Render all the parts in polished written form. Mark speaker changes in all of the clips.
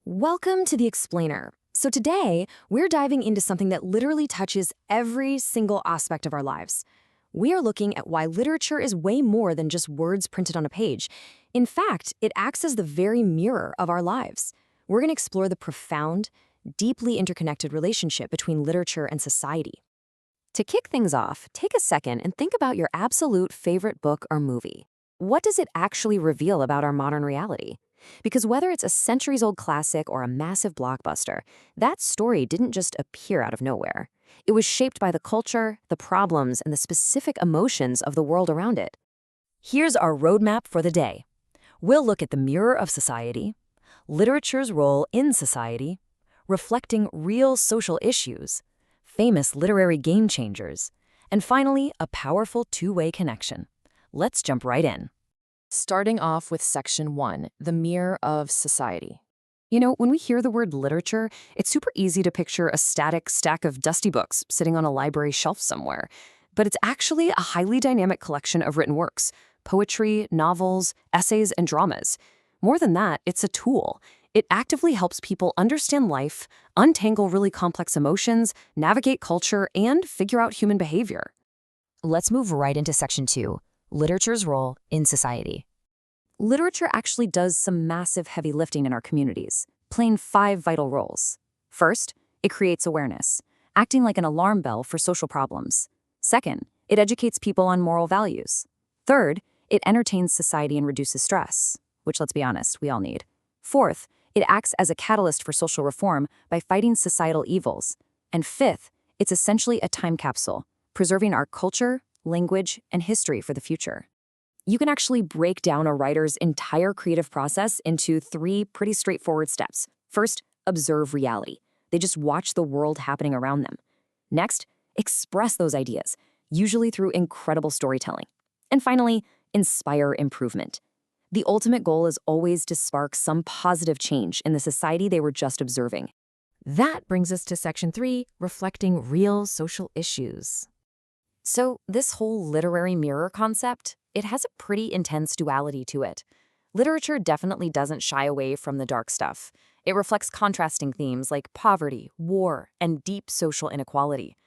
Speaker 1: Welcome to The Explainer. So today, we're diving into something that literally touches every single aspect of our lives. We are looking at why literature is way more than just words printed on a page. In fact, it acts as the very mirror of our lives. We're going to explore the profound, deeply interconnected relationship between literature and society. To kick things off, take a second and think about your absolute favorite book or movie. What does it actually reveal about our modern reality? Because whether it's a centuries-old classic or a massive blockbuster, that story didn't just appear out of nowhere. It was shaped by the culture, the problems, and the specific emotions of the world around it. Here's our roadmap for the day. We'll look at the mirror of society, literature's role in society, reflecting real social issues, famous literary game changers, and finally, a powerful two-way connection. Let's jump right in. Starting off with Section 1, the mirror of society. You know, when we hear the word literature, it's super easy to picture a static stack of dusty books sitting on a library shelf somewhere. But it's actually a highly dynamic collection of written works, poetry, novels, essays, and dramas. More than that, it's a tool. It actively helps people understand life, untangle really complex emotions, navigate culture, and figure out human behavior. Let's move right into Section 2. Literature's role in society. Literature actually does some massive heavy lifting in our communities, playing 5 vital roles. First, it creates awareness, acting like an alarm bell for social problems. Second, it educates people on moral values. Third, it entertains society and reduces stress, which, let's be honest, we all need. Fourth, it acts as a catalyst for social reform by fighting societal evils. And fifth, it's essentially a time capsule, preserving our culture, language, and history for the future. You can actually break down a writer's entire creative process into 3 pretty straightforward steps. First, observe reality. They just watch the world happening around them. Next, express those ideas, usually through incredible storytelling. And finally, inspire improvement. The ultimate goal is always to spark some positive change in the society they were just observing. That brings us to Section 3, reflecting real social issues. So this whole literary mirror concept, it has a pretty intense duality to it. Literature definitely doesn't shy away from the dark stuff. It reflects contrasting themes like poverty, war, and deep social inequality.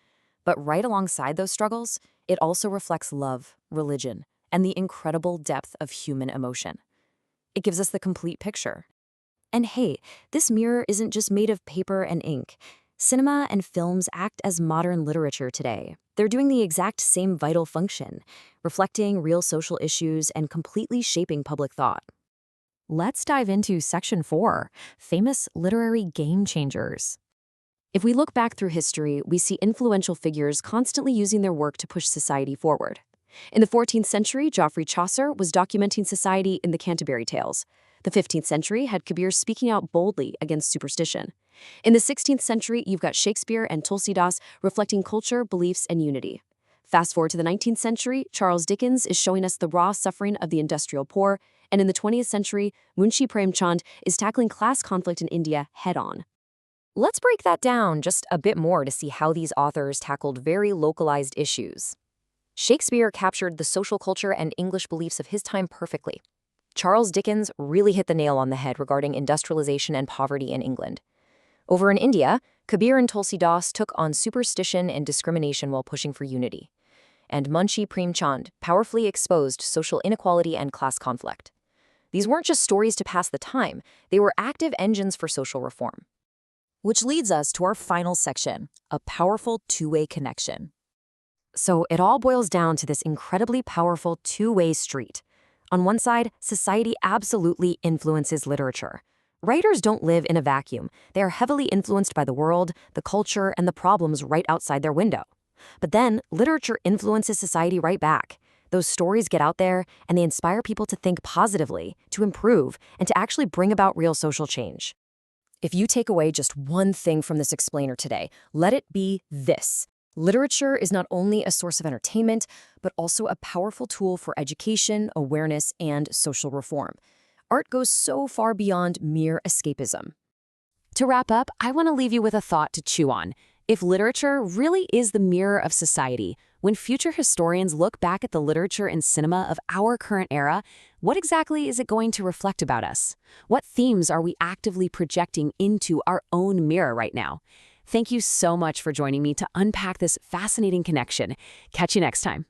Speaker 1: But right alongside those struggles, it also reflects love, religion, and the incredible depth of human emotion. It gives us the complete picture. And hey, this mirror isn't just made of paper and ink. Cinema and films act as modern literature today. They're doing the exact same vital function, reflecting real social issues and completely shaping public thought. Let's dive into Section 4, famous literary game changers. If we look back through history, we see influential figures constantly using their work to push society forward. In the 14th century, Geoffrey Chaucer was documenting society in the Canterbury Tales. The 15th century had Kabir speaking out boldly against superstition. In the 16th century, you've got Shakespeare and Tulsidas reflecting culture, beliefs, and unity. Fast forward to the 19th century, Charles Dickens is showing us the raw suffering of the industrial poor, and in the 20th century, Munshi Premchand is tackling class conflict in India head-on. Let's break that down just a bit more to see how these authors tackled very localized issues. Shakespeare captured the social culture and English beliefs of his time perfectly. Charles Dickens really hit the nail on the head regarding industrialization and poverty in England. Over in India, Kabir and Tulsidas took on superstition and discrimination while pushing for unity. And Munshi Premchand powerfully exposed social inequality and class conflict. These weren't just stories to pass the time, they were active engines for social reform. Which leads us to our final section, a powerful two-way connection. So it all boils down to this incredibly powerful two-way street. On one side, society absolutely influences literature. Writers don't live in a vacuum. They are heavily influenced by the world, the culture, and the problems right outside their window. But then, literature influences society right back. Those stories get out there, and they inspire people to think positively, to improve, and to actually bring about real social change. If you take away just one thing from this explainer today, let it be this. Literature is not only a source of entertainment, but also a powerful tool for education, awareness, and social reform. Art goes so far beyond mere escapism. To wrap up, I want to leave you with a thought to chew on. If literature really is the mirror of society,
Speaker 2: When future historians look back at the literature and cinema of our current era, what exactly is it going to reflect about us? What themes are we actively projecting into our own mirror right now? Thank you so much for joining me to unpack this fascinating connection. Catch you next time.